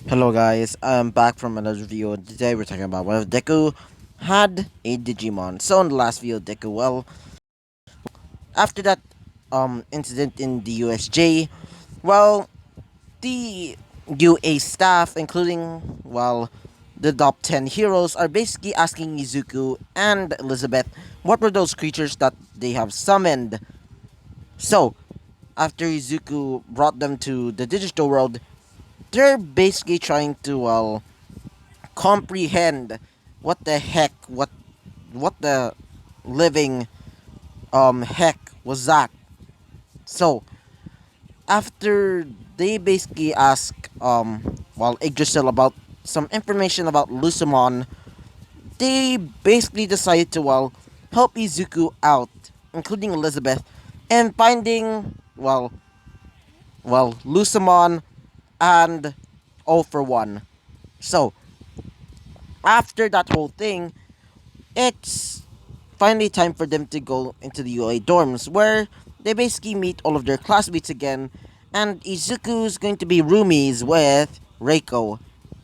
Hello guys, I'm back from another video. Today we're talking about whether Deku had a Digimon. So in the last video, Deku, after that incident in the USJ, well, the UA staff, including, the top 10 heroes, are basically asking Izuku and Elizabeth what were those creatures that they have summoned. So, after Izuku brought them to the digital world, they're basically trying to, comprehend what the living heck was that. So after they basically ask Yggdrasil about some information about Lucimon, they basically decide to help Izuku out, including Elizabeth, and finding Lucimon and All for One. So after that whole thing, it's finally time for them to go into the UA dorms where they basically meet all of their classmates again, and Izuku's going to be roomies with Reiko.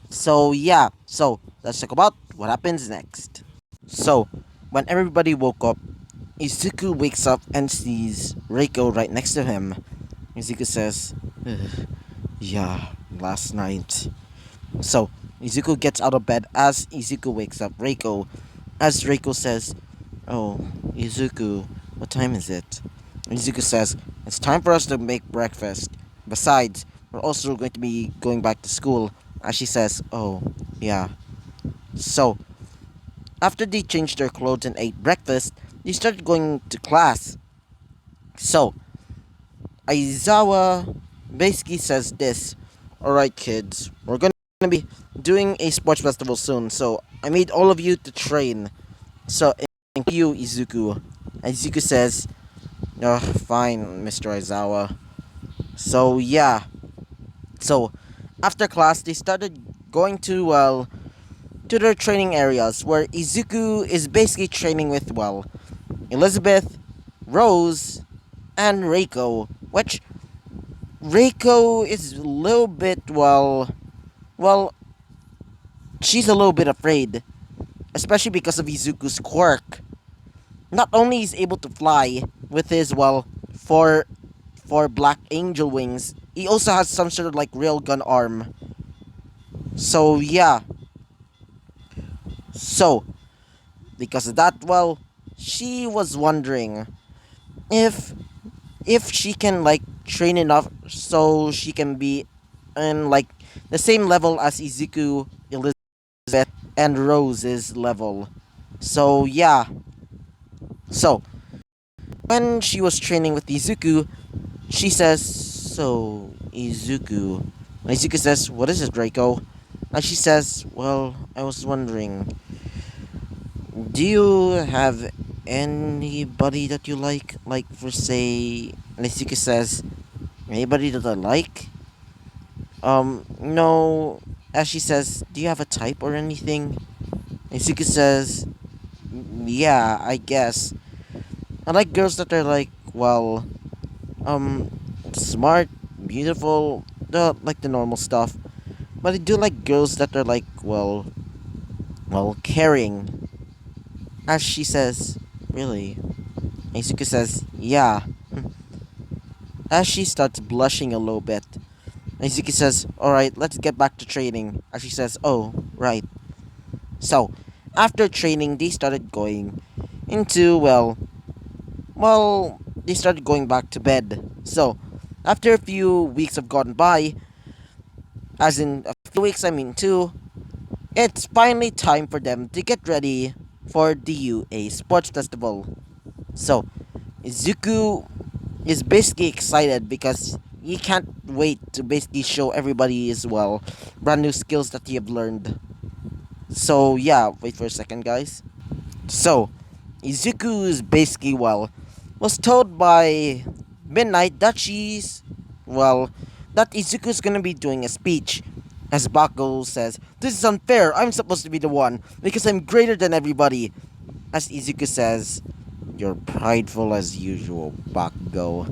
So yeah, so let's talk about what happens next. So when everybody woke up, Izuku wakes up and sees Reiko right next to him. Izuku says, "Ugh, yeah, last night." So Izuku gets out of bed as Izuku wakes up Reiko. As Reiko says, "Oh, Izuku, what time is it?" Izuku says, "It's time for us to make breakfast. Besides, we're also going to be going back to school." As she says, "Oh, yeah." So, after they changed their clothes and ate breakfast, they started going to class. So, Aizawa basically says this: "Alright, kids, we're gonna be doing a sports festival soon, so I made all of you to train. So, thank you, Izuku." Izuku says, "Oh, fine, Mr. Aizawa." So, yeah. So, after class, they started going to their training areas where Izuku is basically training with, Elizabeth, Rose, and Reiko, which Reiko is a little bit, well, she's a little bit afraid, especially because of Izuku's quirk. Not only is able to fly with his, four black angel wings, he also has some sort of like railgun arm. So yeah. So because of that, she was wondering if she can like train enough so she can be in like the same level as Izuku, Elizabeth, and Rose's level. So yeah. So when she was training with Izuku, she says, "So, Izuku." Izuku says, "What is it, Draco?" And she says, "Well, I was wondering, do you have anybody that you like? Like, for say," and Izuku says, "Anybody that I like?" No. As she says, "Do you have a type or anything?" Izuku says, "Yeah, I guess. I like girls that are like, um, smart, beautiful, like the normal stuff. But I do like girls that are like, caring." As she says, "Really?" Izuku says, "Yeah." As she starts blushing a little bit, Izuku says, "Alright, let's get back to training." As she says, "Oh, right." So, after training, they started going into, they started going back to bed. So, after a few weeks have gone by, as in a few weeks, I mean two, it's finally time for them to get ready for the UA Sports Festival. So, Izuku is basically excited because he can't wait to basically show everybody his, brand new skills that he have learned. So, yeah, wait for a second, guys. So, Izuku is basically, was told by Midnight that well, that Izuku's gonna be doing a speech. As Bakugo says, "This is unfair, I'm supposed to be the one, because I'm greater than everybody." As Izuku says, "You're prideful as usual, Bakugo."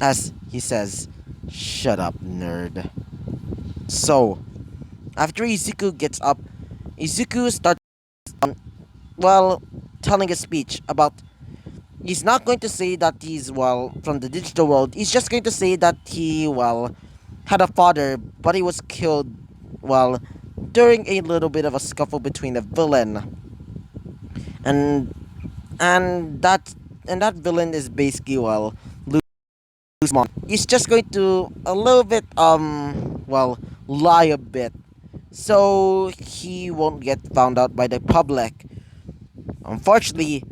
As he says, "Shut up, nerd." So, After Izuku gets up, Izuku starts, well, telling a speech about. He's not going to say that he's, well, from the digital world. He's just going to say that he, well, had a father, but he was killed, well, during a little bit of a scuffle between a villain. And and that and that villain is basically, well, Luke's mom. He's just going to a little bit, well, lie a bit, so he won't get found out by the public. Unfortunately,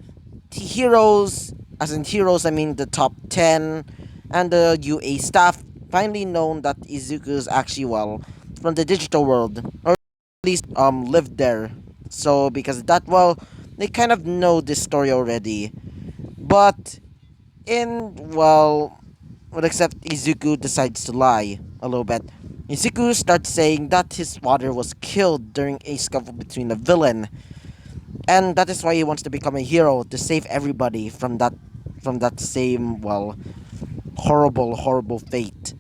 heroes, as in heroes, I mean the top 10 and the UA staff, finally known that Izuku is actually, well, from the digital world, or at least lived there. So because of that, well, they kind of know this story already. But in, well, well, except Izuku decides to lie a little bit. Izuku starts saying that his father was killed during a scuffle between a villain, and that is why he wants to become a hero to save everybody from that same, well, horrible fate.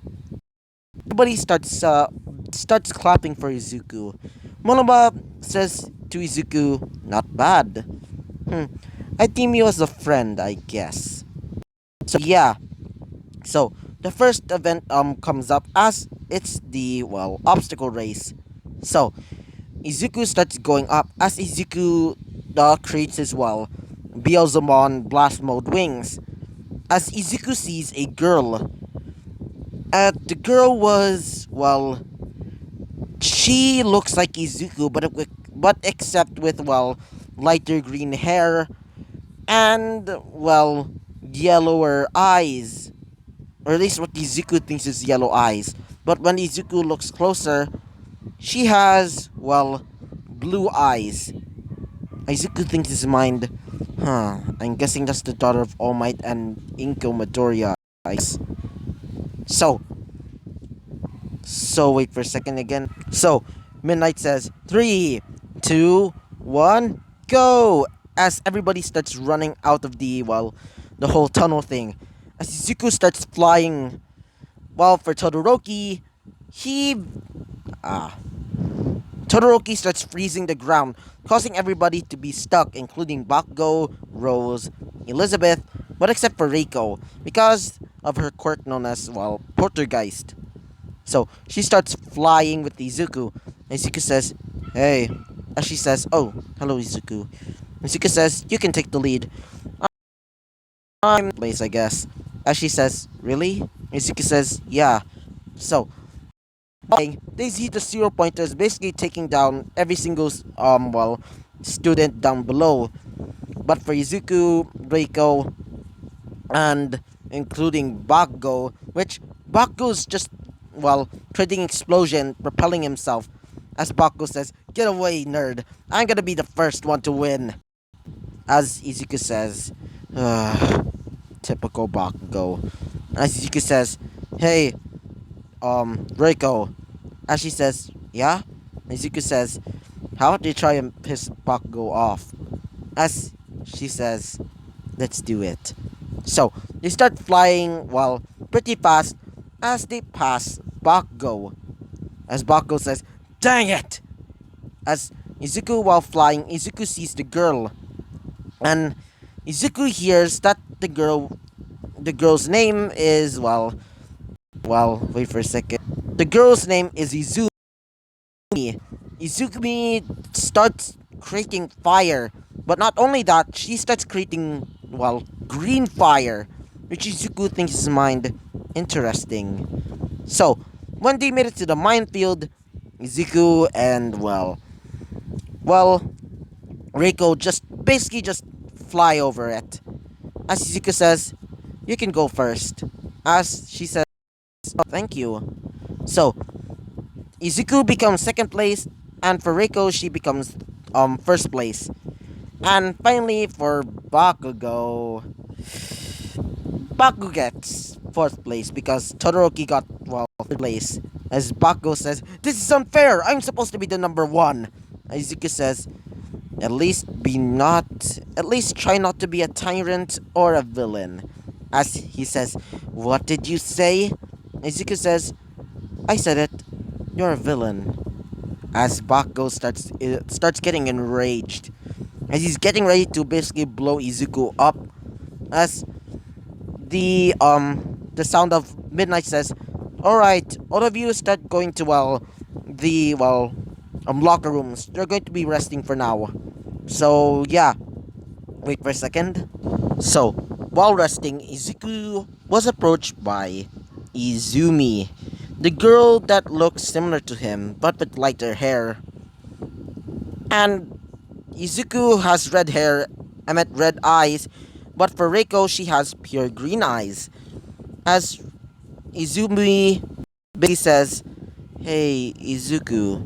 Everybody starts clapping for Izuku. Monoba says to Izuku, "Not bad. Hmm. I deem you as a friend, I guess." So yeah. So the first event comes up as it's the, well, obstacle race. So Izuku starts going up as Izuku creates his, well, Beelzemon blast mode wings. As Izuku sees a girl. The girl was, well, she looks like Izuku, but except with, well, lighter green hair and, well, yellower eyes. Or at least what Izuku thinks is yellow eyes. But when Izuku looks closer, she has, well, blue eyes. Izuku thinks in his mind, I'm guessing that's the daughter of All Might and Inko Midoriya. So, wait for a second again. So, Midnight says, 3, 2, 1, go! As everybody starts running out of the, well, the whole tunnel thing. As Izuku starts flying, well, for Todoroki, he, ah, Todoroki starts freezing the ground, causing everybody to be stuck, including Bakugo, Rose, Elizabeth, but except for Reiko, because of her quirk known as, well, Poltergeist. So she starts flying with Izuku. Izuku says, "Hey," as she says, "Oh, hello, Izuku." Izuku says, "You can take the lead." I'm place, I guess. As she says, "Really?" Izuku says, "Yeah." So they see the 0 pointers basically taking down every single, well, student down below. But for Izuku, Reiko, and including Bakugo, which Bakugo's just, well, trading explosion, propelling himself. As Bakugo says, "Get away, nerd. I'm gonna be the first one to win." As Izuku says, typical Bakugo. As Izuku says, "Hey, Reiko." As she says, "Yeah?" Izuku says, "How about you try and piss Bakugo off?" As she says, "Let's do it." So, they start flying, well, pretty fast as they pass Bakugo. As Bakugo says, "Dang it!" As Izuku, while flying, Izuku sees the girl. And Izuku hears that the girl's name is, wait for a second. The girl's name is Izumi. Izumi starts creating fire. But not only that, she starts creating, well, green fire, which Izuku thinks is mind interesting. So, when they made it to the minefield, Izuku and, well, Reiko just basically just fly over it. As Izuku says, "You can go first." As she says, "Oh, thank you." So, Izuku becomes second place, and for Reiko, she becomes first place. And finally, for Bakugo gets fourth place because Todoroki got, well, third place. As Bakugo says, "This is unfair. I'm supposed to be the number one." Izuku says, At least try not to be a tyrant or a villain." As he says, "What did you say?" Izuku says, "I said it. You're a villain." as Bakugo starts getting enraged, as he's getting ready to basically blow Izuku up, as the sound of midnight says, "All right, all of you start going to the locker rooms. They're going to be resting for now." So yeah, wait for a second. So while resting, Izuku was approached by Izumi, the girl that looks similar to him but with lighter hair. And Izuku has red hair, I meant red eyes, but for Reiko, she has pure green eyes. As Izumi basically says, "Hey, Izuku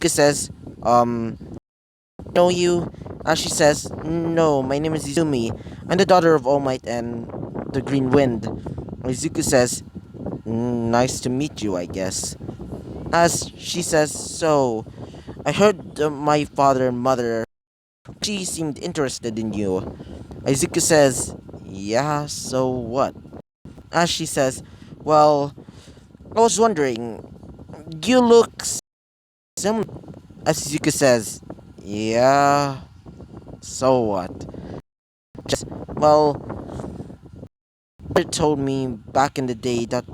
says, know you?" As she says, "No, my name is Izumi. I'm the daughter of All Might and the Green Wind." Izuku says, "Nice to meet you, I guess." As she says, "So, I heard my father and mother, she seemed interested in you." Izuku says, "Yeah, so what?" As she says, "Well, I was wondering, you look similar." As Izuku says, "Yeah, so what?" Just, well, her told me back in the day that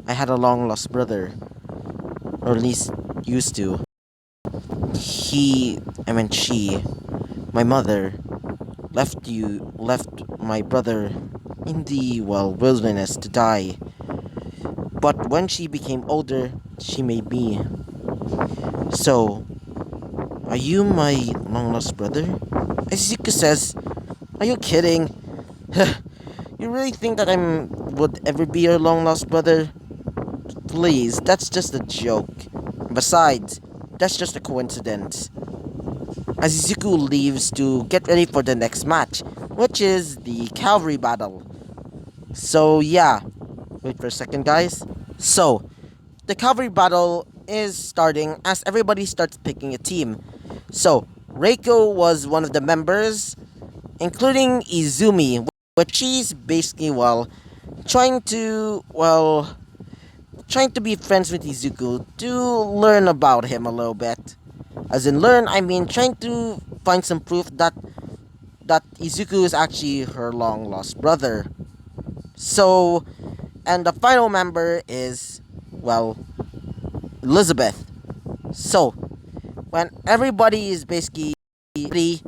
I had a long lost brother, or at least used to. She, my mother, left my brother in the, wilderness to die. But when she became older, she made me. So, are you my long lost brother?" Izuku says, "Are you kidding? You really think that would ever be your long lost brother? Please, that's just a joke. Besides, that's just a coincidence." As Izuku leaves to get ready for the next match, which is the cavalry battle. So yeah, wait for a second, guys. So, the cavalry battle is starting as everybody starts picking a team. So, Reiko was one of the members, including Izumi, which she's basically, trying to, trying to be friends with Izuku to learn about him a little bit. As in learn, I mean trying to find some proof that Izuku is actually her long lost brother. So, and the final member is, well, Elizabeth. So, when everybody is basically ready,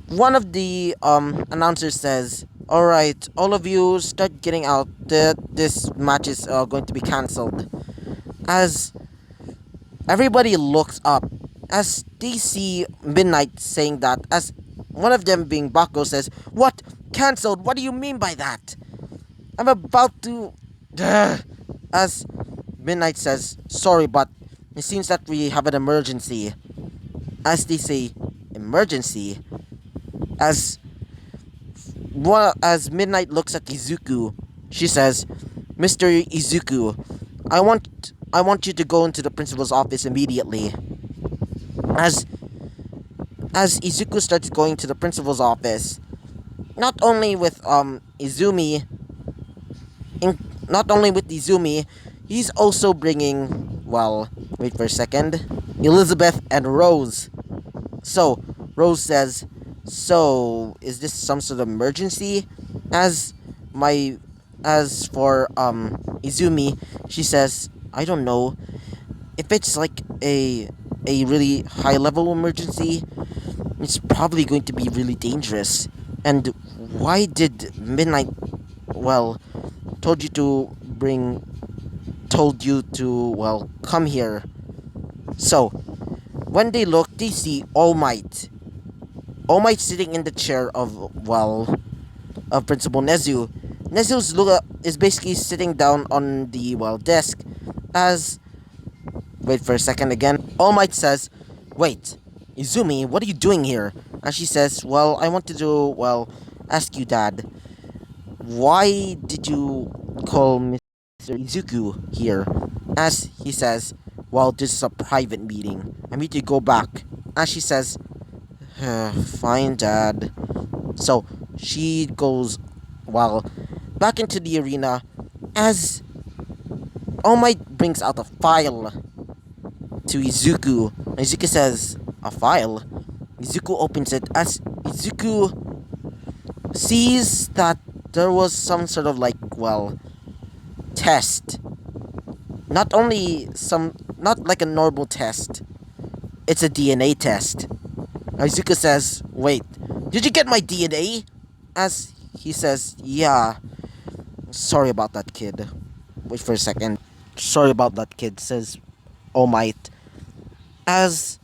one of the announcers says, "All right, all of you start getting out. This match is going to be cancelled." As everybody looks up, as they see Midnight saying that, as one of them being Bakugo says, "What? Cancelled? What do you mean by that? I'm about to..." As Midnight says, "Sorry, but it seems that we have an emergency." As they say, "Emergency?" As as Midnight looks at Izuku, she says, "Mr. Izuku, I want you to go into the principal's office immediately." As Izuku starts going to the principal's office, not only with Izumi, in, not only with Izumi, he's also bringing, wait for a second, Elizabeth and Rose. So Rose says, "So is this some sort of emergency?" As my as for Izumi, she says, "I don't know. If it's like a really high level emergency, it's probably going to be really dangerous. And why did Midnight, well, told you to bring, told you to, come here?" So, when they look, they see All Might. All Might sitting in the chair of, of Principal Nezu. Nezu's look is basically sitting down on the, desk, as, wait for a second again, All Might says, "Wait, Izumi, what are you doing here?" And she says, "Well, I wanted to, ask you, Dad, why did you call Mr. Izuku here?" As he says, "Well, this is a private meeting. I need to go back." As she says, "Fine, Dad." So she goes, back into the arena, as All Might brings out a file to Izuku. Izuku says, "A file?" Izuku opens it as Izuku sees that there was some sort of like, well, test. Not only some, not like a normal test, it's a DNA test. Izuku says, "Wait, did you get my DNA?" As he says, "Yeah, sorry about that, kid." Wait for a second. Sorry about that, kid, says All Might. As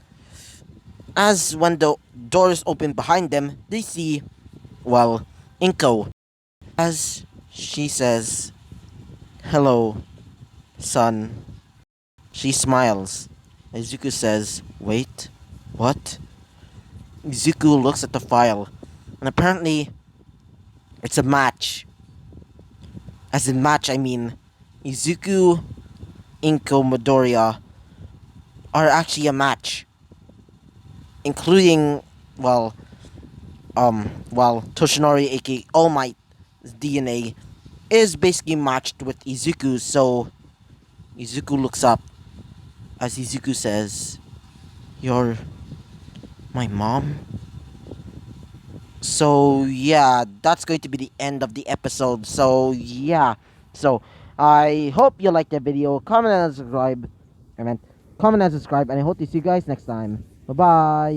when the doors open behind them, they see, well, Inko. As she says, "Hello, son." She smiles. Izuku says, "Wait, what?" Izuku looks at the file, and apparently it's a match. As in match, I mean Izuku, Inko, Midoriya are actually a match, including, well, Toshinori, aka All Might's DNA is basically matched with Izuku. So Izuku looks up as Izuku says, "You're my mom?" So yeah, that's going to be the end of the episode. So yeah, so I hope you liked the video. Comment and subscribe. I meant comment and subscribe, and I hope to see you guys next time. Bye bye.